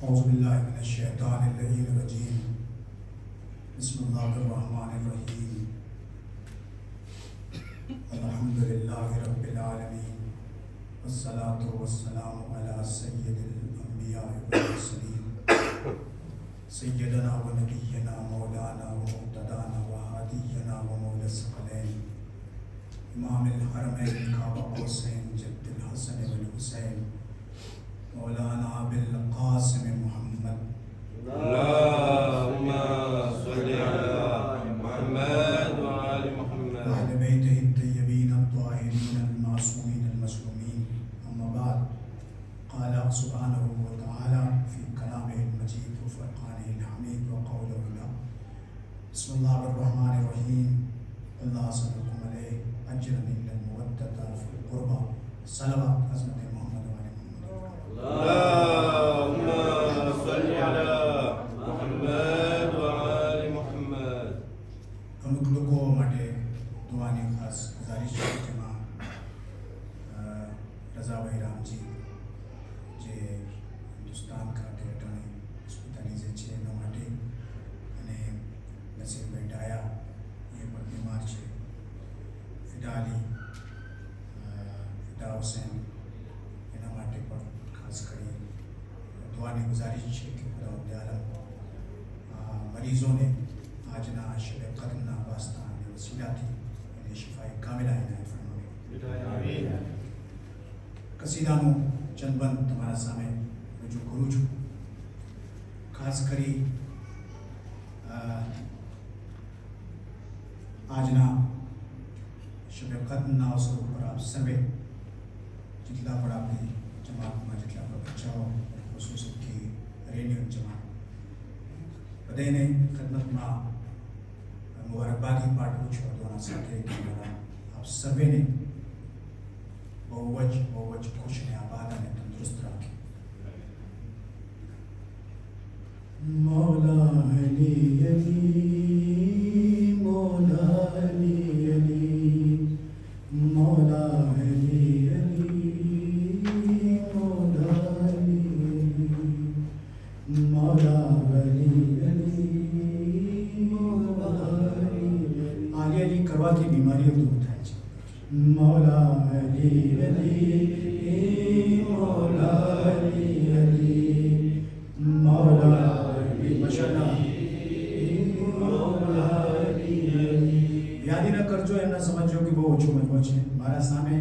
اعوذ باللہ من الشیطان اللعین الرجیم بسم اللہ الرحمن الرحیم الحمدللہ رب العالمین والصلاة والسلام علی سید الانبیاء والمرسلین سیدنا و نبینا مولانا و مقتدانا و ہادینا و مولا الثقلین امام الحرمین کعبہ قوسین جد الحسن والحسین مولانا بالقاسم محمد اللهم صل على محمد وعلى محمد وعلى بيته الطيبين الطاهرين المعصومين المظلومين أما بعد قال سبحانه وتعالى في كلامه المجيد وفرقانه الحميد وقوله الحق بسم الله الرحمن الرحيم الله صلى عليه أجرا إلا المودة في القربى صلوات عظمة محمد وعلى محمد اللهم صل على محمد وعلى محمد. અમુક લોકો માટે દુઆની ખાસ ગુજારિશ છે, જેમાં રઝાભાઈ રામજી જે હિન્દુસ્તાન ખાતે અટણી હોસ્પિટલાઇઝ છે એના માટે, અને નસીરભાઈ ડાયા એ પણ બીમાર છે, ફિદા અલી ફિદા હુસૈન એના માટે પણ ખાસ કરી દુઆની ગુજારિશ છે કે ખુદાવંદ આલમ મરીઝોને આજના શબ કદરના વાસ્તા અને વસીલાથી એને શિફાએ કામિલા ઇનાયત ફરમાવે. કસીદાનું ચંદબંધ તમારા સામે રજૂ કરું છું. ખાસ કરી આજના શબ કદરના અવસર ઉપર આપ સર્વે જેટલા પણ આપણી જમાતમાં જેટલા પણ બચ્ચાઓ ખુશૂસ કે રેડિયો જમાત બધાને ખદમતમાં મુબારકબાદી પાઠવું છું. દુઆના સાથે આપ સર્વેને બહુ જ ખુશ અને આબાદ અને તંદુરસ્ત રાખે. મૌલા અલી અલી મૌલા અલી અલી મૌલા અલી અલી મૌલા અલી મૌલા અલી અલી મૌલા અલી કરવાથી બીમારીઓ દૂર થાય છે. મૌલા અલી અલી મૌલા અલી અલી મૌલા અલી માશાઅલ્લાહ મૌલા અલી. યાદી ન કરજો, એમને સમજો કે બહુ ઓછો મજમો છે. મારા સામે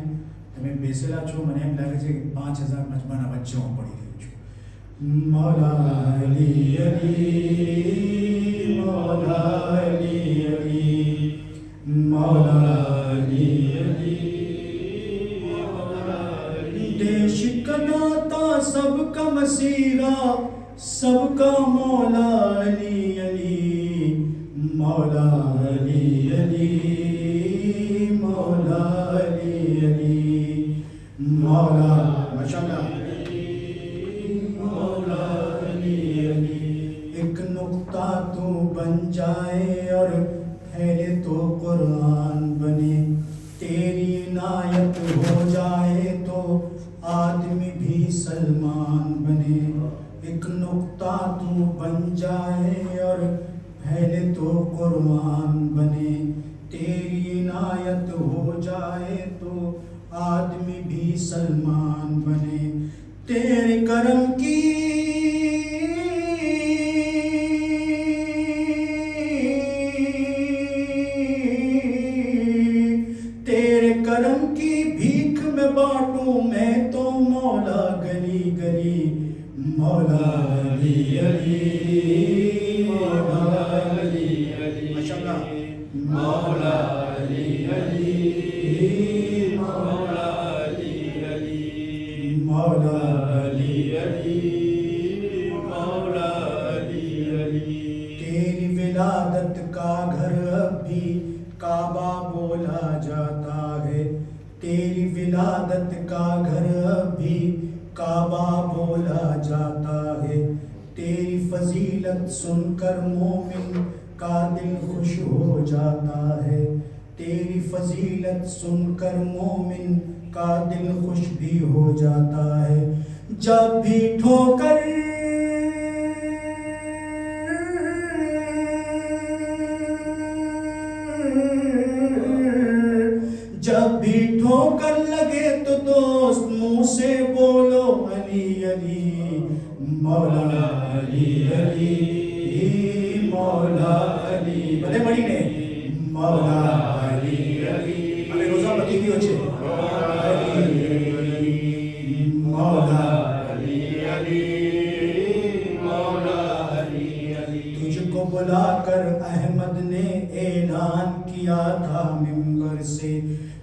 તમે બેસેલા છો, મને એમ લાગે છે કે 5000 મજમાના વચ્ચે હું પડી રહ્યો છું. મૌલા અલી અલી મૌલા અલી અલી मौला अली अली मौला अली. देश का नाता सबका मसीरा सबका मौला अली अली मौला अली अली मौला अली अली मौला माशाअल्लाह मौला अली अली. एक नुक्ता तू बन जाए और पहले तो कुरान बने, तेरी इनायत हो जाए तो आदमी भी सलमान बने. एक नुक्ता तू बन जाए और पहले तो कुरान बने, तेरी इनायत हो जाए तो आदमी भी सलमान बने. तेरे करम की करम की भीख में बांटूं मैं तो मौला गली गली मौला अली अली मौला अली अली माशाअल्लाह मौला अली अली मौला अली अली मौला अली अली मौला अली अली. तेरी विलादत का घर अब भी काबा बोला जाता है, तेरी विलादत का घर अभी काबा बोला जाता है. तेरी फजीलत सुनकर मोमिन का दिल खुश हो जाता है, तेरी फजीलत सुनकर मोमिन का दिल खुश भी हो जाता है. जब भी ठोकर ٹھوکر لگے تو دوست منہ سے بولو علی علی مولا علی علی مولا علی بڑے بڑی نے مولا علی علی ہمیں روزہ پتی بھی ہوچے مولا علی علی مولا علی علی تجھ کو بلا کر احمد نے اعلان کیا تھا منبر سے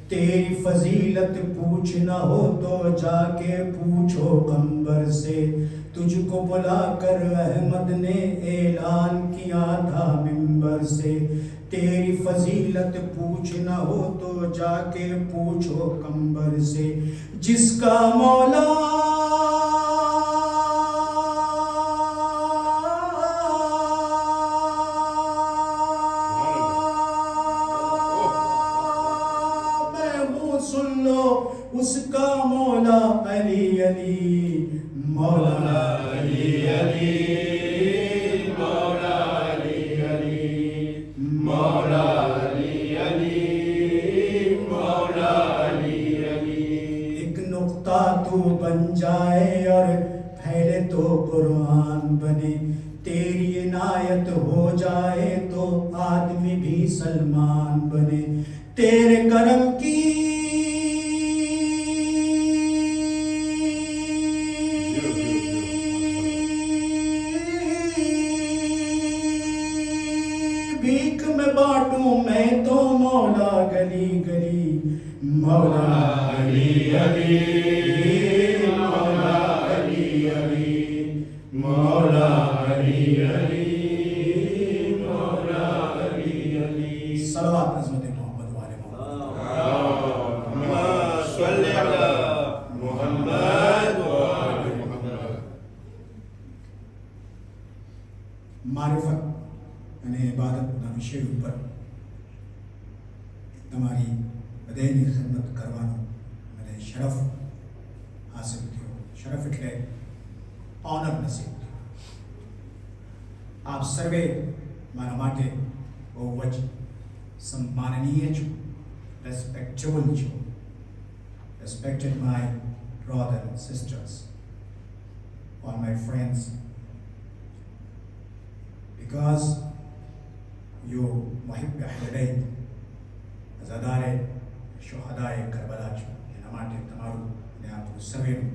تیری فضیلت پوچھنا ہو تو جا کے پوچھو قمبر سے تجھ کو بلا کر احمد نے اعلان کیا تھا منبر سے تیری فضیلت پوچھنا ہو تو جا کے پوچھو قمبر سے جس کا مولا سن لو اس کا مولا علی علی مولا علی علی مولا علی علی مولا علی علی مولا علی علی ایک نقطہ تو بن جائے اور پھیلے تو قرآن بنے تیری عنایت ہو جائے تو آدمی بھی سلمان بنے تیرے کرم کی بھیک میں بانٹوں میں تو مولا گلی گلی مولا علی علی مولا علی علی مولا علی علی مولا علی علی صلوات عظمت محمد والے اللهم صل على محمد وآل محمد. معرفت અને ઇબાદતના વિષય ઉપર તમારી બધાની ખિદમત કરવાનો મને શરફ હાસિલ થયો. શરફ એટલે ઓનર નસીબ થયો. આપ સર્વે મારા માટે બહુ જ સન્માનનીય છો, રેસ્પેક્ટેબલ છો. Respected my brothers and sisters, all my friends, because you محب اہل بیت عزادار شہدائے کربلا છો એના માટે તમારું અને આપણું સર્વેનું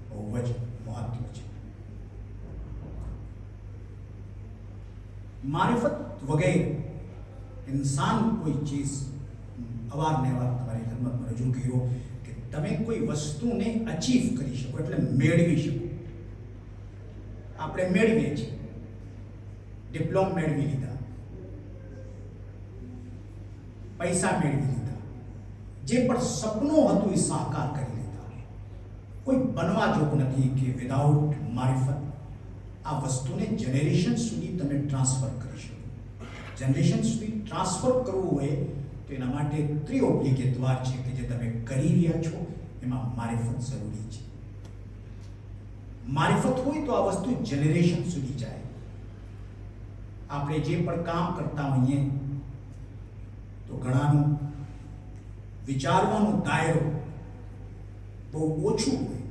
બહુ જ મહત્વ છે. મારિફત વગેરે ઇન્સાન કોઈ ચીજ અવારનવાર તમારી ખિદમતમાં રજૂ કર્યો કે તમે કોઈ વસ્તુને અચીવ કરી શકો એટલે મેળવી શકો. આપણે મેળવીએ છીએ, ડિપ્લોમ મેળવી લીધા, પૈસા મેળવી લીધા, જે પણ સપનું હતું એ સાકાર કરી લીધા. કોઈ બનવા જોગ નથી કે વિધાઉટ મારિફત આ વસ્તુને જનરેશન સુધી તમે ટ્રાન્સફર કરી શકો. જનરેશન સુધી ટ્રાન્સફર કરવું હોય તો એના માટે ત્રિઓબ્લિગેટ દ્વાર છે કે જે તમે કરી રહ્યા છો એમાં મારિફત જરૂરી છે. મારિફત હોય તો આ વસ્તુ જનરેશન સુધી જાય. આપણે જે પણ કામ કરતા હોઈએ તો ઘણાનું વિચારવાનો દાયરો બહુ ઓછું હોય,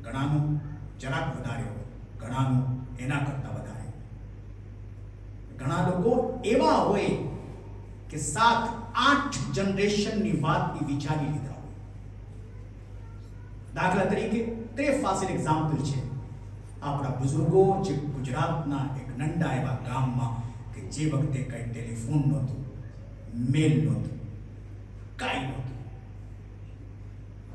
ઘણાનું જરાક વધારે હોય, ઘણાનું એના કરતાં વધારે. ઘણા લોકો એવા હોય કે 7-8 જનરેશનની વાત એ વિચારી લીધા હોય. દાખલા તરીકે તે ફાસિલ એક્ઝામ્પલ છે આપણા બુઝુર્ગો જે ગુજરાતના એક નંડા એવા ગામમાં કે જે વખતે કંઈ ટેલિફોન નહોતું, મેલ નહોતું, કાંઈ નહોતું.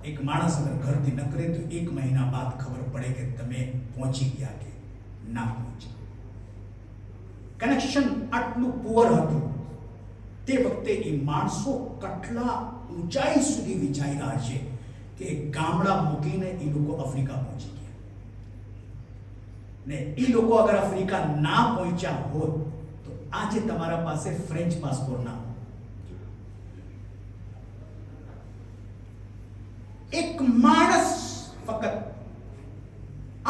એક માણસ અગર ઘરથી નકરે તો 1 મહિના બાદ ખબર પડે કે તમે પહોંચી ગયા કે ના પહોંચ્યા. કનેક્શન આટલું પુઅર હતું. તે વખતે એ માણસો કેટલા ઊંચાઈ સુધી વિચારી રહ્યા છે કે ગામડા મૂકીને એ લોકો આફ્રિકા પહોંચી ગયા. ને એ લોકો અગર આફ્રિકા ના પહોંચ્યા હોત તો આજે તમારા પાસે ફ્રેન્ચ પાસપોર્ટ ના હોત. એક માણસ ફક્ત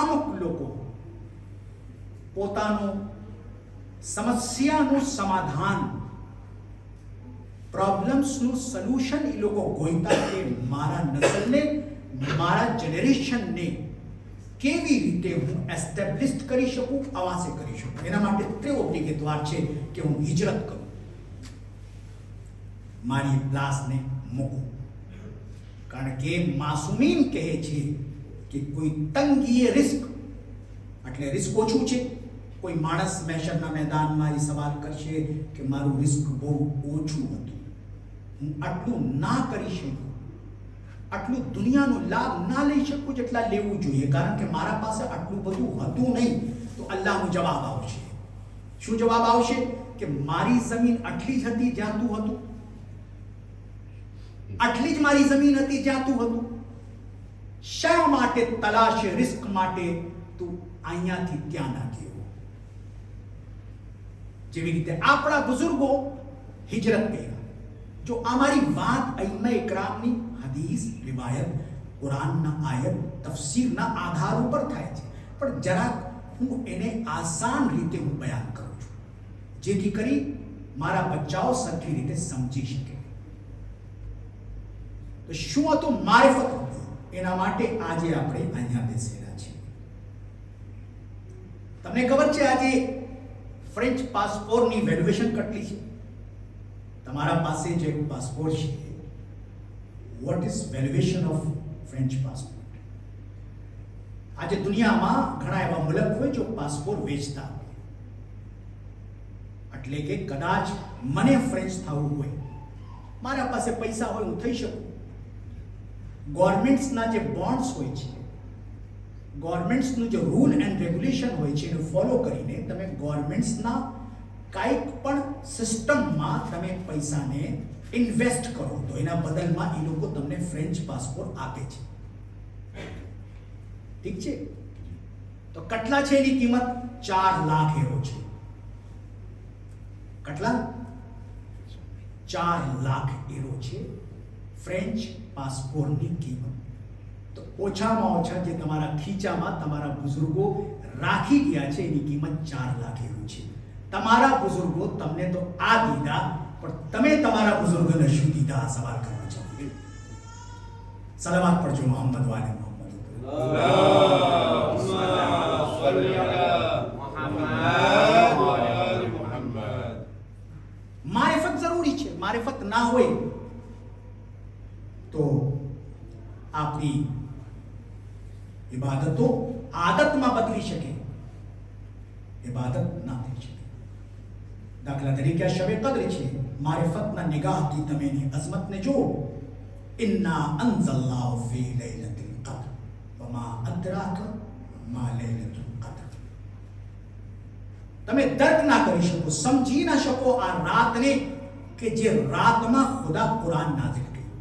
અમુક લોકો પોતાનું સમસ્યાનું સમાધાન પ્રોબ્લેમ્સનું સોલ્યુશન એ લોકો ગોઈતા કે મારા નસલને, મારા જનરેશનને કેવી રીતે હું એસ્ટેબ્લિશ કરી શકું, આવાસે કરી શકું. એના માટે તે ઓબ્લિગેટવાર છે કે હું હિજરત કરું, મારી પ્લાસને મૂકું. કારણ કે માસુમીન કહે છે કે કોઈ તંગીએ રિસ્ક, એટલે રિસ્ક ઓછું છે. કોઈ માણસ મહેશરના મેદાનમાં એ સવાલ કરશે કે મારું રિસ્ક બહુ ઓછું હતું, હું આટલું ના કરી શકું, આટલું દુનિયાનો લાભ ના લઈ શકું જેટલા લેવું જોઈએ, કારણ કે મારા પાસે આટલું બધું હતું નહીં. તો અલ્લાહનો જવાબ આવશે. શું જવાબ આવશે? કે મારી જમીન આટલી જ હતી જ્યાં તું હતું, આટલી જ મારી જમીન હતી જ્યાં તું હતું. શા માટે તલાશ રિસ્ક માટે તું અહીંયાથી ત્યાં ના ગયો? જેવી રીતે આપણા બુઝુર્ગો હિજરત કર્યા. જો અમારી વાત અઈમા ઇકરામની હદીસ, રિવાયત, કુરાનના આયત, તફસીરના આધાર ઉપર થાય છે, પણ જરાક હું એને આસાન રીતે હું બયાન કરું છું, જેથી કરી મારા બચ્ચાઓ સરખી રીતે સમજી શકે. તો શું હતું મારિફત? એના માટે આજે આપણે અહીંયા બેસેલા છીએ. તમને ખબર છે આજે ફ્રેન્ચ પાસપોર્ટની વેલ્યુએશન કેટલી છે? તમારા પાસે જે પાસપોર્ટ છે, what is valuation of French passport? આજે દુનિયામાં ઘણા એવા મુલક હોય જો પાસપોર્ટ વેચતા હોય, એટલે કે કદાચ મને ફ્રેન્ચ થવું હોય, મારા પાસે પૈસા હોય, હું થઈ શકું. ગવર્મેન્ટ્સના જે બોન્ડ્સ હોય છે, ગવર્મેન્ટ્સનું જે રૂલ એન્ડ રેગ્યુલેશન હોય છે, એને ફોલો કરીને તમે ગવર્મેન્ટ્સના કાંઈક પણ સિસ્ટમમાં તમે પૈસાને ઇન્વેસ્ટ કરો તો એના બદલમાં એ લોકો તમને ફ્રેન્ચ પાસપોર્ટ આપે છે. ઠીક છે? તો કેટલા છે એની કિંમત? 4 લાખ યુરો છે. કેટલા? 4 લાખ યુરો છે ફ્રેન્ચ પાસપોર્ટની કિંમત. તો ઓછામાં ઓછા જે તમારા ખીચામાં તમારા બુઝુર્ગો રાખી ગયા છે એની કિંમત 4 લાખ યુરો છે. તમારા બુઝુર્ગો તમને તો આ દીધા, પણ તમે તમારા બુઝુર્ગોને શું દીધા? આ સવાલ કરવા ચાહું. સલાવત પડજો મોહમ્મદ વાલે મોહમ્મદ. મારિફત જરૂરી છે. મારિફત ના હોય તો આપણી ઇબાદતો આદતમાં બદલી શકે, ઇબાદત ના થઈ શકે. દાખલા તરીકે શબે કદ્ર છે, મારિફતના નિગાહથી તમે એની અઝમતને જુઓ. ઇન્ના અંઝલનાહુ ફી લૈલતિલ કદ્ર વમા અદરાકા મા લૈલતુલ કદ્ર. તમે દર્ક ના કરી શકો, સમજી ના શકો આ રાતને કે જે રાતમાં ખુદા કુરાન નાઝિલ કર્યું.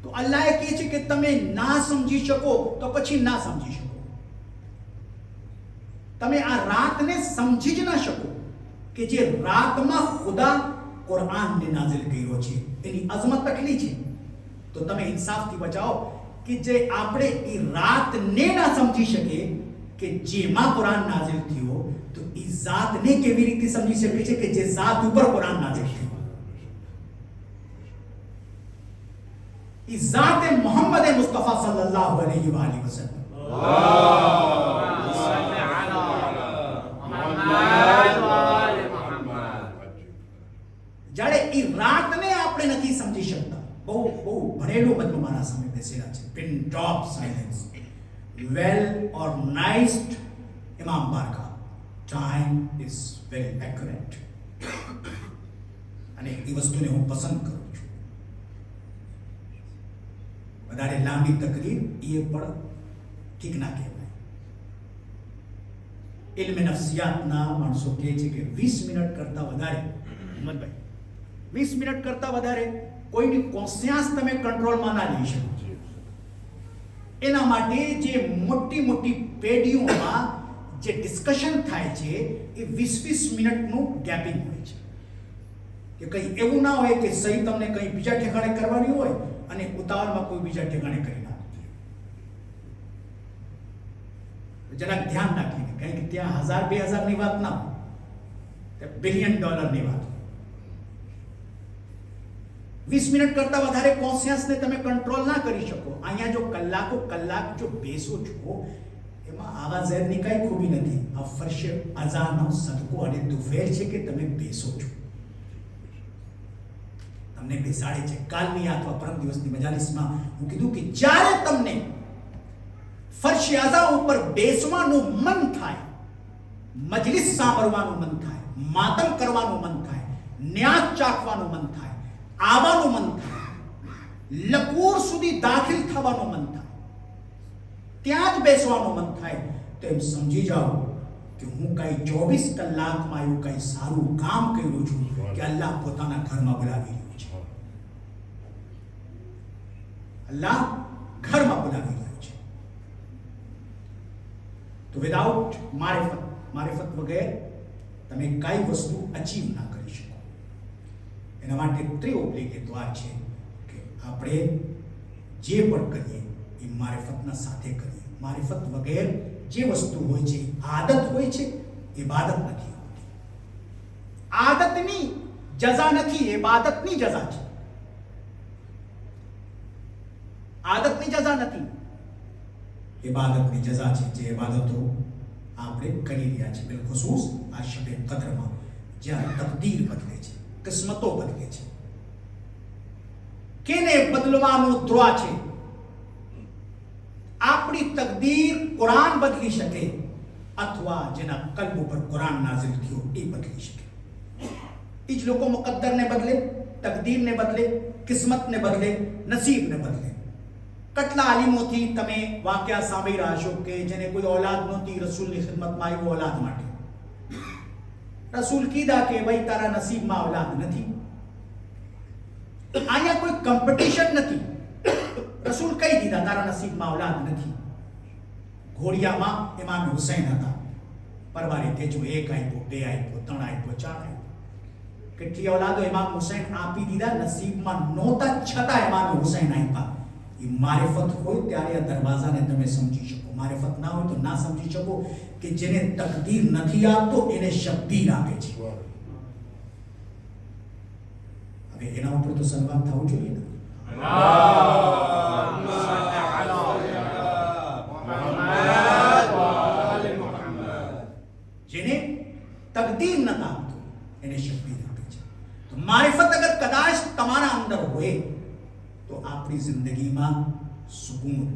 તો અલ્લાહ કહે છે કે તમે ના સમજી શકો તો પછી ના સમજી શકો. તમે આ રાતને સમજી જ ના શકો કે જે રાતમાં ખુદા કુરાનને નાઝિલ કર્યો છે, એની અઝમત કેટલી છે. તો તમે ઇન્સાફથી બચાવો કે જે આપણે એ રાતને ના સમજી શકે કે જેમાં કુરાન નાઝિલ થયો, તો એ ઝાતને કેવી રીતે સમજી શકે છે કે જે ઝાત ઉપર કુરાન નાઝિલ થયો. એ ઝાતે મોહમ્મદ મુસ્તફા સલ્લલ્લાહુ અલૈહિ વસલ્લમ. જ્યારે એ રાતને આપણે નથી સમજી શકતા. બહુ ભણેલો મતલબ મારા સામે બેસેલા છે, pin drop silence, well ઓર્ગનાઇઝડ Imam Barca. Time is very accurate, અને એ વસ્તુને હું પસંદ કરું છું. વધારે લાંબી તકરીર એ પણ ઠીક ના કહેવાય. ઇલ્મ નફસિયાતના માણસો કહે છે કે 20 મિનિટ કરતા વધારે, હિંમતભાઈ, 20 મિનિટ કરતા વધારે કોઈની કોન્શિયન્સ તમે કંટ્રોલમાં ના લઈ શકો. એના માટે જે મોટી મોટી પેઢીઓમાં જે ડિસ્કશન થાય છે એ 20-20 મિનિટનું ગેપિંગ હોય છે. કે કંઈ એવું ના હોય કે સહી તમને કંઈ બીજા ઠેકાણે કરવાની હોય અને ઉતાવળમાં કોઈ બીજા ઠેકાણે કરી નાખે. જરાક ધ્યાન રાખીને, કારણ કે ત્યાં 1000-2000 ની વાત ના હોય, ત્યાં $1 બિલિયન ની વાત. 20 મિનિટ કરતાં વધારે કોન્શિયસને તમે કંટ્રોલ ના કરી શકો. અહીંયા જો કલાકો કલાક જો બેસો છો એમાં આવા ઝેરની કાંઈ ખૂબી નથી. આ ફર્શ અઝાનો સદકો અને દુફેર છે કે તમે બેસો છો, તમને બેસાડે છે. કાલની અથવા પરમ દિવસની મજાલિસમાં હું કીધું કે જ્યારે તમને ફર્શ અઝા ઉપર બેસવાનું મન થાય, મજલિસ સાંભળવાનું મન થાય, માતમ કરવાનું મન થાય, ન્યાસ ચાખવાનું મન થાય, આવવાનું મન થાય, લકૂર સુધી દાખલ થવાનું મન થાય, ત્યાં જ બેસવાનું મન થાય, તો એમ સમજી જાઓ કે હું કઈ 24 કલાકમાં એવું કઈ સારું કામ કર્યું છું કે અલ્લાહ પોતાના ઘરમાં બોલાવી રહ્યું છે. અલ્લાહ ઘરમાં બોલાવી રહ્યું છે. તો વિધાઉટ મારિફત વગર તમે કઈ વસ્તુ અચીવ ના કરી શકો. એના માટે ત્રિઓબ્લિગેટ દ્વાર છે કે આપણે જે પણ કરીએ એ મારિફતના સાથે કરીએ. મારિફત વગર જે વસ્તુ હોય છે, આદત હોય છે, ઇબાદત નથી હોતી. આદતની જઝા નથી, ઇબાદતની જઝા છે. આદતની જઝા નથી, ઇબાદતની જઝા છે. જે ઇબાદતો આપણે કરી રહ્યા છીએ, બિલખુસૂસ આ શબે કદરમાં જ્યાં તકદીર બદલે છે, કિસ્મતો બદલે છે. કેને બદલવાનો દ્વા છે? આપણી તકદીર કુરાન બદલી શકે અથવા જેના કલ્બ ઉપર કુરાન નાઝિલ થયો એ બદલી શકે. એ જ લોકો મુકદ્દરને બદલે, તકદીરને બદલે, કિસ્મતને બદલે, નસીબને બદલે. કેટલા આલિમોથી તમે વાક્યા સાંભળી રહ્યા છો કે જેને કોઈ ઓલાદ નહોતી, રસૂલની ખિદમતમાં આવ્યો ઓલાદ માટે. રસૂલ કીધા કે ભાઈ તારા નસીબમાં ઓલાદ નથી. અહીંયા કોઈ કોમ્પિટિશન નથી. રસૂલ કહી દીધા તારા નસીબમાં ઓલાદ નથી. ઘોડિયામાં ઇમામ હુસૈન હતા. પરવારે તેજો 1 આપ્યો, 2 આપ્યો, 3 આપ્યો, 4 આપ્યો. કેટલી ઓલાદો ઇમામ હુસૈન આપી દીધા. નસીબમાં નહોતા છતાં ઇમામ હુસૈન આપ્યા. એ મારિફત હોય ત્યારે આ દરવાજાને તમે સમજી શકો. મારિફત ના હોય તો ના સમજી શકો કે જેને તકદીર નથી આપતો એને શબ્દીર આપે છે. હવે એના ઉપર તો સન્માન થવું જોઈએ ને. જેને તકદીર નથી આપતો એને શબ્દીર આપે છે. તો મારિફત અગર કદાચ તમારા અંદર હોય તો આપણી જિંદગીમાં સુકૂન,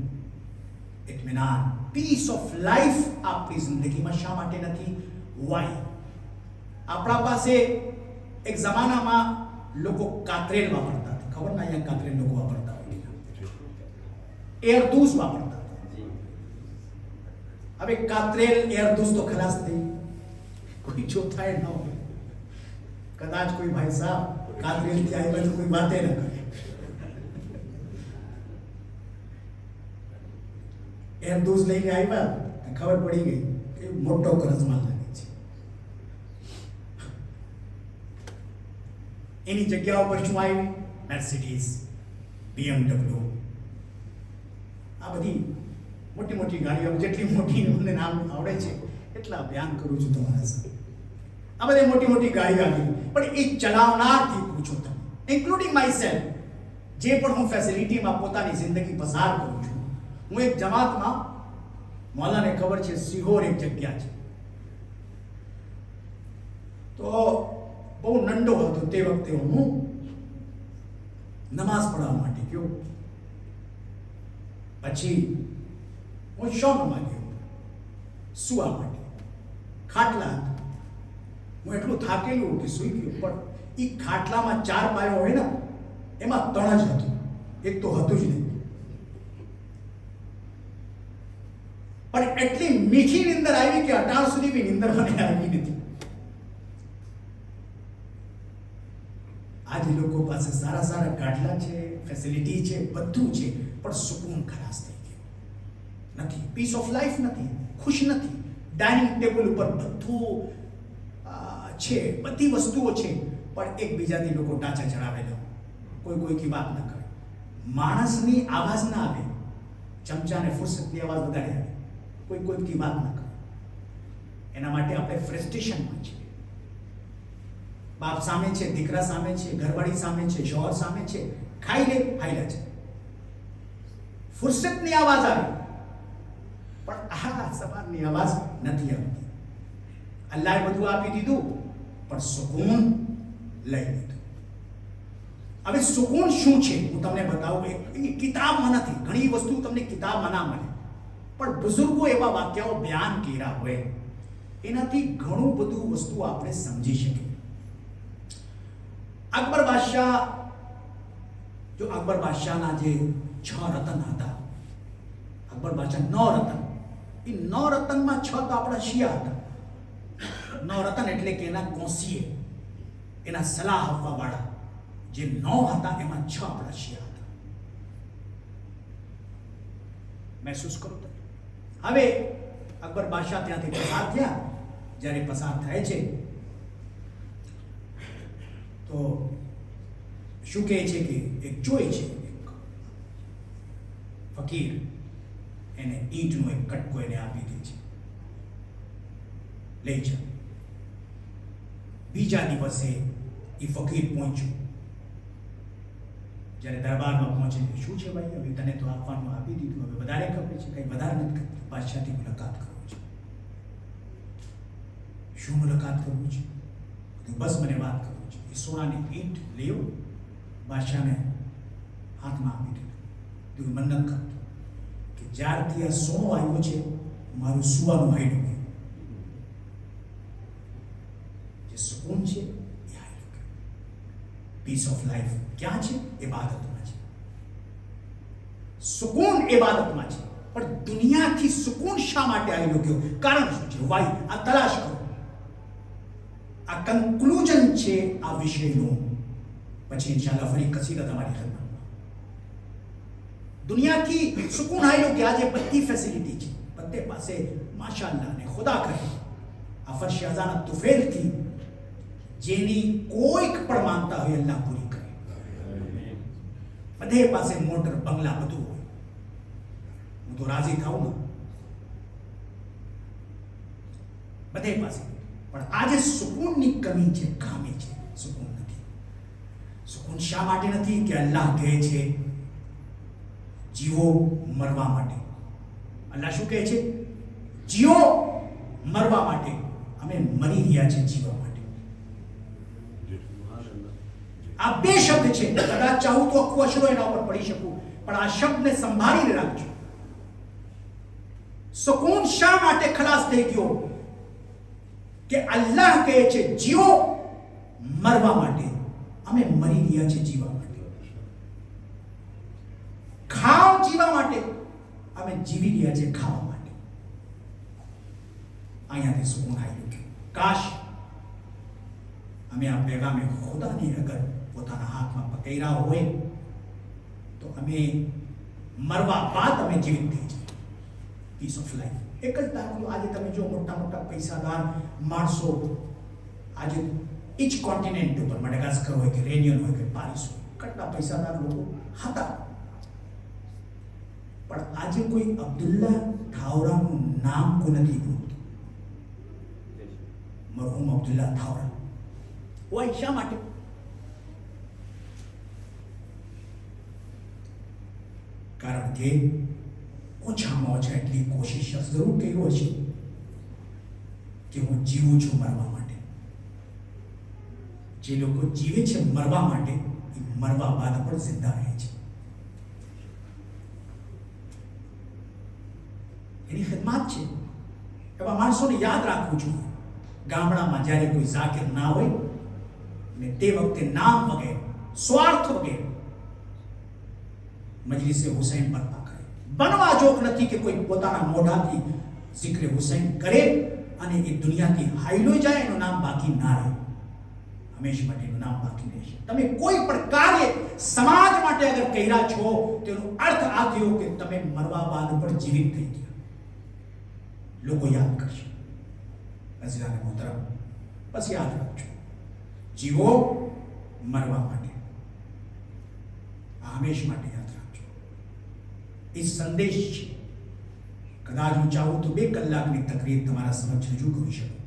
ઇત્મીનાન, પીસ ઓફ લાઈફ આપણી જિંદગીમાં શા માટે નથી? વાય આપણા પાસે એક જમાનામાં લોકો કાતરેલ વાપરતા હતા. ખબર ના? અહીંયા કાતરેલ લોકો વાપરતા હોય, એરદૂસ વાપરતા હતા. હવે કાતરેલ એરદૂસ તો ખલાસ થઈ, કોઈ ચોથાએ ન હોય. કદાચ કોઈ ભાઈ સાહેબ કાતરેલથી આવ્યા તો કોઈ વાતે ન કરે. એરદૂસ લઈને આવ્યા, ખબર પડી ગઈ કે મોટો કરજમાં લાગે છે. એની જગ્યા ઉપર શું આવી? મર્સિડીઝ, BMW, આ બધી મોટી મોટી ગાડીઓ. જેટલી મોટી મને નામ આવડે છે એટલા બયાન કરું છું તમારા સામે. આ બધી મોટી મોટી ગાડીઓ આવી, પણ એ ચલાવનારથી પૂછો તમે, ઇન્ક્લુડિંગ માય સેલ્ફ. જે પણ હું ફેસિલિટીમાં પોતાની જિંદગી પસાર કરું છું. હું એક જમાતમાં, મૌલાને ખબર છે, સિહોર એક જગ્યા છે, તો બહુ નંડો હતો તે વખતે. હું નમાઝ પઢાવવા માટે ગયો. પછી હું શોપમાં ગયો સુવા માટે. ખાટલા હતા. હું એટલું થાકેલું કે સૂઈ ગયો. પણ એ ખાટલામાં 4 પાયો હોય ને, એમાં 3 જ હતું, એક તો હતું જ નહીં. પણ એટલી મીઠી નીંદર આવી કે 18 સુધી બી નીંદર મને આવી નથી. આજે લોકો પાસે સારા સારા ગાડલા છે, ફેસિલિટી છે, બધું છે, પણ સુકૂન ખલાસ થઈ ગયો નથી. પીસ ઓફ લાઈફ નથી, ખુશ નથી. ડાઇનિંગ ટેબલ ઉપર બધું છે, બધી વસ્તુઓ છે, પણ એકબીજાથી લોકો ટાંચા ચડાવેલા, કોઈથી વાત ના કરે, માણસની આવાજ ના આવે, ચમચાને ફુરસતની આવાજ વધારે આવે, કોઈથી વાત ના કરે. એના માટે આપણે ફ્રસ્ટ્રેશનમાં છીએ. બાપ સામે છે, દીકરા સામે છે, ઘરવાળી સામે છે, શોહર સામે છે, ખાઈ લે હાઈલા છે, ફુરસતની આવાજ આવે, પણ આ સવારની આવાજ નથી આવતી. અલ્લાહે બધું આપી દીધું પણ સુકૂન લઈ લીધું. હવે સુકૂન શું છે હું તમને બતાવું. એ કિતાબમાં નથી, ઘણી વસ્તુ તમને કિતાબમાં ના મળે, પણ બુઝુર્ગો એવા વાક્યાઓ બયાન કર્યા હોય એનાથી ઘણું બધું વસ્તુ આપણે સમજી શકીએ. અકબર બાદશાહના જે 6 રતન હતા, અકબર બાદશાહ 9 રતન, એ 9 રતનમાં 6 તો આપણા શિયા હતા. 9 રતન એટલે કે એના કોંસીએ, એના સલાહ આપવા વાળા જે 9 હતા એમાં 6 આપણા શિયા હતા. મહેસૂસ કરો તમે. હવે અકબર બાદશાહ ત્યાંથી પસાર થયા. જ્યારે પસાર થાય છે તો શું કહે છે કે એક જોઈ છે, એક ફકીર, એને ઈંટનો એક કટકો એને આપી દે છે, લઈ જા. બીજા દિવસે એ ફકીર પહોંચ્યો. જ્યારે દરબારમાં પહોંચે, શું છે ભાઈ, હવે તને તો આપવાનું આપી દીધું, હવે વધારે ખબર છે, કંઈ વધારે નથી કરતી, બાદશાહથી મુલાકાત કરવું છે. શું મુલાકાત કરવું છે? બસ મને વાત કરવું છે. એ સોનાની ઈંટ લેવો, બાદશાહને હાથમાં આપી દીધું. તું મન્નત કરતો કે જ્યારથી આ સોનું આવ્યો છે મારું સુવાનું હાઈડું ગયું. જે સુકૂન છે એ હાઈડું ગયું. પીસ ઓફ લાઈફ ક્યાં છે? ઇબાદતમાં છે. સુકૂન ઇબાદતમાં છે. પણ દુનિયાથી સુકૂન શા માટે હાઈડું ગયો? કારણ શું છે? વાય આ તલાશ કરો. આ કન્ક્લુઝન છે આ વિષયનું. પછી ઇન્શાઅલ્લાહ ફરી કસીદા તમારી ખિદમતમાં. દુનિયાથી સુકૂન આવેલો કે આજે બધી ફેસિલિટી છે, બધે પાસે માશાઅલ્લાહ ને ખુદા કરે આ ફરશિયાઝાના તુફેલથી જેની કોઈક પણ માંગતા હોય અલ્લાહ પૂરી કરે. બધે પાસે મોટર, બંગલા બધું હોય. હું તો રાજી થાઉં ને, બધે પાસે. પણ આજે સુકૂનની કમી છે, ખામી છે. સુકૂન નથી. સુકૂન શા માટે નથી? કે અલ્લાહ કહે છે જીવો મરવા માટે. અલ્લાહ શું કહે છે? જીવો મરવા માટે. અમે મરી રહ્યા છે જીવવા માટે. આ બે શબ્દ છે. કદાચ ચાહું તો આખું અશરો એના ઉપર પડી શકું, પણ આ શબ્દને સંભાળીને રાખજો. સુકૂન શા માટે ખલાસ થઈ ગયો? કે અલ્લાહ કહે છે જીવો મરવા માટે. અમે મરી રહ્યા છે જીવા માટે. ખાઓ જીવા માટે. અમે જીવી રહ્યા છે ખાવા માટે. અહીંયાથી સુકૂન આવી ગયું. કાશ અમે આ પેગામે ખુદાની અગર પોતાના હાથમાં પકડ્યા હોય તો અમે મરવા બાદ અમે જીવિત થઈ જઈએ. Piece of life. એક જ દાખલો. આજે તમે જો મોટા મોટા પૈસાદાર માણસો આજે ઈચ કોન્ટિનેન્ટ ઉપર, મડગાસ્કર હોય કે રેનિયન હોય કે પારિસ હોય, કેટલા પૈસાદાર લોકો હતા. પણ આજે કોઈ અબ્દુલ્લા થાવરાનું નામ કોઈ નથી બોલતું. મરહૂમ અબ્દુલ્લા થાવરા હોય. શા માટે? કારણ કે ઓછામાં ઓછા એટલી કોશિશ જરૂર કર્યો છે કે હું જીવું છું મરવા માટે. જે લોકો જીવે છે મરવા માટે, એ મરવા બાદ પણ જિંદા રહે છે. એની ખિદમત છે. એવા માણસોને યાદ રાખવું જોઈએ. ગામડામાં જ્યારે કોઈ ઝાકિર ના હોય ને તે વખતે નામ વગેરે, સ્વાર્થ વગેરે મજલિસે હુસૈન બરપા કરે. બનવા જોગ નથી કે કોઈ પોતાના મોઢાથી zikr હુસૈન કરે અને એ દુનિયાથી હાઈલો જાય, એનું નામ બાકી ના રહે. હંમેશા માટે એનું નામ બાકી રહેશે. તમે કોઈ પણ કાર્ય સમાજ માટે અગર કર્યા છો તેનો અર્થ આ થયો કે તમે મરવા બાદ પણ જીવિત થઈ ગયા. લોકો યાદ કરશે. અઝીઝાને મોહતરમ, બસ યાદ રાખજો, જીવો મરવા માટે. આ હંમેશા માટે યાદ રાખજો. એ સંદેશ છે. કદાચ હું ચાહું તો 2 કલાકની તકરીર તમારા સમક્ષ રજૂ કરી શકું,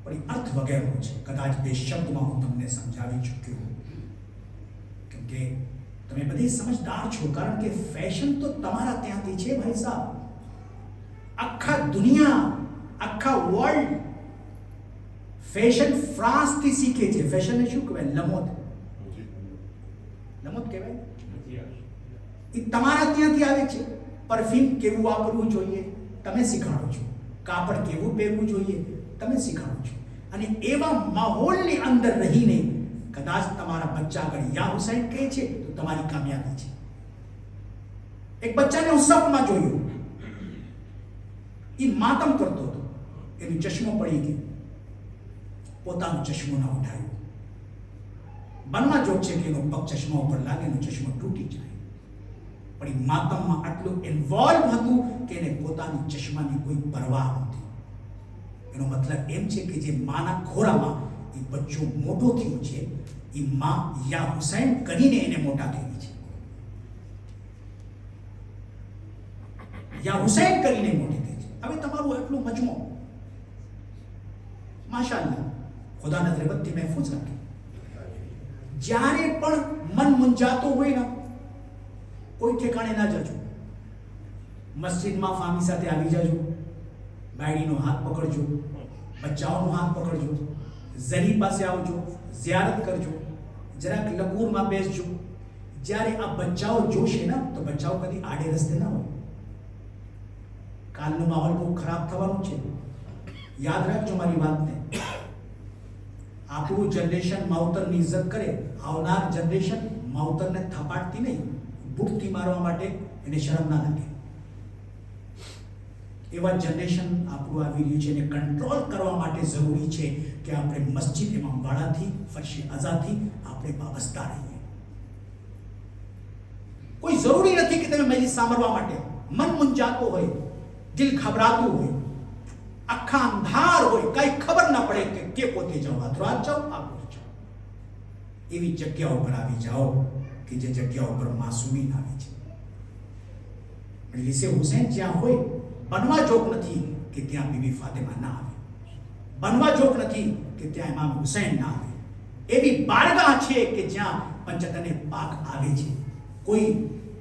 પણ એ અર્થ વગેરેનો છે. કદાચ 2 શબ્દમાં હું તમને સમજાવી ચૂક્યો, કેમ કે તમે બધી સમજદાર છો, કારણ કે ફેશન તો તમારા ત્યાંથી છે ભાઈ સાહેબ. આખા દુનિયા, આખા વર્લ્ડ ફેશન ફ્રાન્સથી શીખે છે. ફેશનને શું કહેવાય? લમોદ. લમોદ કહેવાય. એ તમારા ત્યાંથી આવે છે. પરફ્યુમ કેવું વાપરવું જોઈએ તમે શીખવાડો છો, કાપડ કેવું પહેરવું જોઈએ તમે શીખવાડો છો. અને એવા માહોલની અંદર રહીને કદાચ તમારા બચ્ચા આગળ યા હુસૈન કહે છે તો તમારી કામયાબી છે. એક બચ્ચાને હું સપમાં જોયું, એ માતમ કરતો હતો, એનો ચશ્મો પડી ગયો, પોતાનો ચશ્મો ના ઉઠાયો. બનવા જોગ છે કે એનો પગ ચશ્મા ઉપર લાગે, એનો ચશ્મો તૂટી જાય, પણ એ માતમમાં આટલું ઇન્વોલ્વ હતું કે એને પોતાની ચશ્માની કોઈ પરવાહ નહોતી. એનો મતલબ એમ છે કે જે માના ખોરામાં એ બચ્ચો મોટો થયો છે, એ માં યા હુસૈન કરીને એને મોટા કરી છે. યા હુસૈન કરીને મોટી થઈ છે. હવે તમારું એટલું મજમો માશાઅલ્લાહ ખુદાના રહેમતથી મહેફૂઝ રાખે. જ્યારે પણ મન મુંજાતો હોય ને, કોઈ ઠેકાણે ના જજો. મસ્જિદમાં ફામી સાથે આવી જાજો, બાયડીનો હાથ પકડજો, બચ્ચાઓનો હાથ પકડજો, ઝરી પાસે આવજો, ઝિયારત કરજો, જરાક લકૂરમાં બેસજો. જ્યારે આ બચ્ચાઓ જોશે ને તો બચ્ચાઓ કદી આડે રસ્તે ના હોય. કાલનો માહોલ બહુ ખરાબ થવાનું છે, યાદ રાખજો મારી વાતને. આપણું જનરેશન માવતરની ઇજ્જત કરે, આવનાર જનરેશન માવતરને થપાડતી નહીં, બુકથી મારવા માટે એને શરમ ના લાગે. એવા જનરેશન આપણું આવી રહ્યું છે, એને કંટ્રોલ કરવા માટે જરૂરી છે કે આપણે મસ્જિદ ઇમામવાડાથી, ફર્શી અઝાથી આપણે વાબસ્તા રહીએ. કોઈ જરૂરી નથી કે તમે મજલિસ સાંભળવા માટે મન મુંજાતો હોય, દિલ ઘબરાતું હોય, આખા અંધાર હોય, કઈ ખબર ના પડે કે પોતે જાઓ, રાત જાઓ, આગળ જાઓ. એવી જગ્યા ઉપર આવી જાઓ કે જે જગ્યા ઉપર માસૂમી આવી છે. મજલિસે હુસૈન જ્યાં હોય, બનવા જોગ નથી કે ત્યાં બીબી ફાતિમા ના આવે, બનવા જોગ નથી કે ત્યાં ઇમામ હુસૈન ના આવે. એવી બારગાહ છે કે જ્યાં પંચતને પાક આવે છે. કોઈ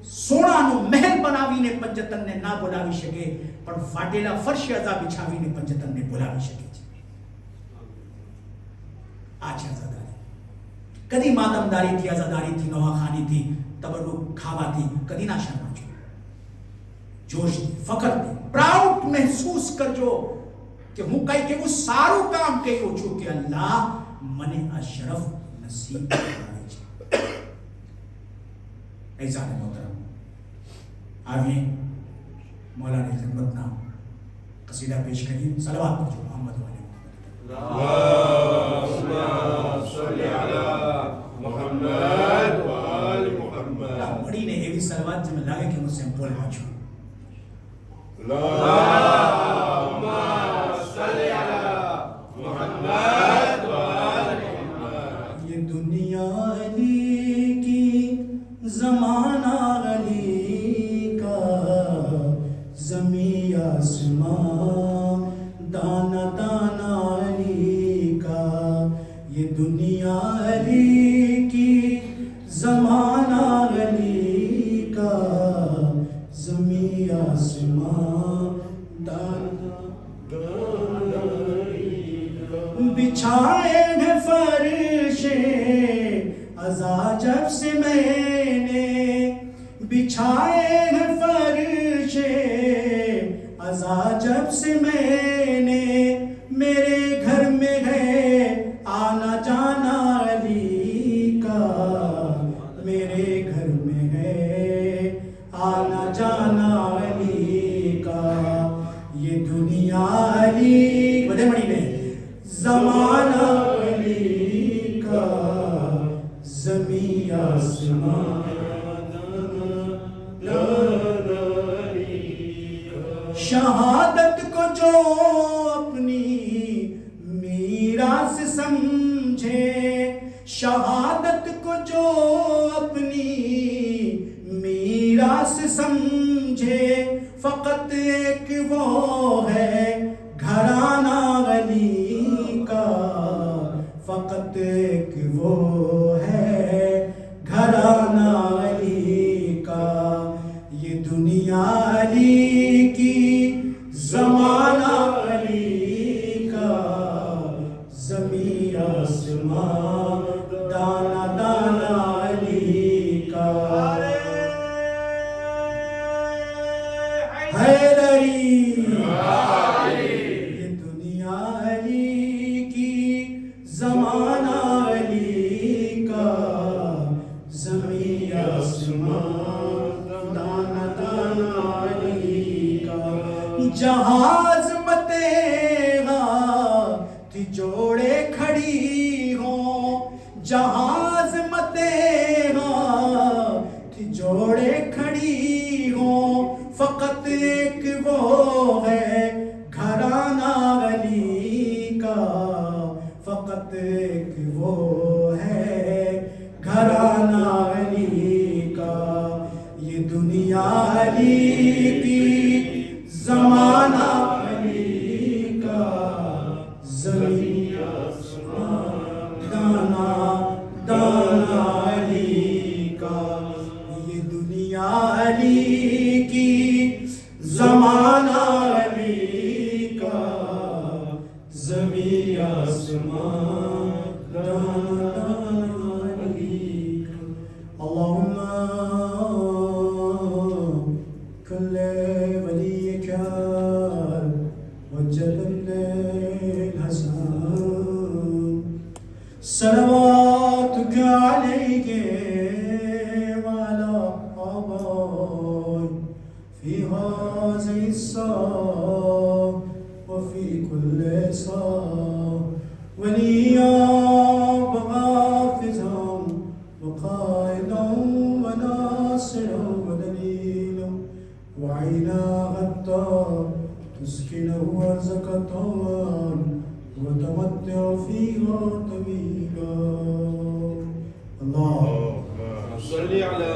સોનાનો મહેલ બનાવીને પંચતનને ના બોલાવી શકે, પણ ફાટેલા ફર્શ અઝા બિછાવીને પંચતનને બોલાવી શકે છે. આ છે આઝાદારી. કદી માતમદારીથી, આઝાદારીથી, નવાખાનીથી, તબરુક ખાવાથી કદી ના શરમાજો. જોશથી, ફખરથી, પ્રાઉડ મહેસૂસ કરજો કે હું કંઈક એવું સારું કામ કર્યું છું કે અલ્લાહ મને આ શરફ નસીબ કરાવે છે. ऐसा मोहतरम आगे मौलाना खिदमतना कसीदा पेश करिए. सलवात पढ़ो मोहम्मद वाले बड़ी ने एवी सलवात जब लागे कि मुझसे बोल पाछू ये दुनिया ज़माना अली का, ज़मी आसमां दाना दाना अली का. ये दुनिया अली की, ज़माना अली का, ज़मी आसमां दाना दाना अली का. बिछाए हैं फर्शे अज़ा जब से मैंने, बिछाए हैं फर्शे अज़ा जब से मैंने. मेरे घर में है आना जाना अली का, मेरे घर में है आना जाना अली का. ये दुनिया अली बड़े बड़ी में, ज़माना अली का, ज़मी आसमां शहादत को जो अपनी मीरास समझे, शहादत को जो अपनी मीरास समझे. फकत एक वो है घराना अली का, فقط ایک وہ ہے گھرانہ علی کا، یہ دنیا علی کی زمانہ علی کا، زمین آسمان دانا دانا علی کا، حیدری یہ دنیا علی کی زمانہ علی کا، زمین آسمان دانا دانا علی کا، جہاز متیغا تھی جوڑے کھڑی ہوں، جہاز متیغا تھی جوڑے کھڑی ہوں، فقط ایک وہ ہے گھرانہ علی کا، فقط ایک وہ ہے گھرانہ علی کا، یہ دنیا علی کی زمانہ علی کا، زمین آسمان دانا دانا علی کا، یہ دنیا علی کی زمانہ علی کا، زمین آسمان دانا دانا علی کا، اللہم کل ولیک وجل الحسن صلواتک علیہ وعلی آبائی فی هذه الساعة وفي كل ساعة وليا وحافظا وقائدا وناصرا ودليلا وعينا حتى تسكنه أرزك طوعا وتمتع فيها طويلا. الله صل على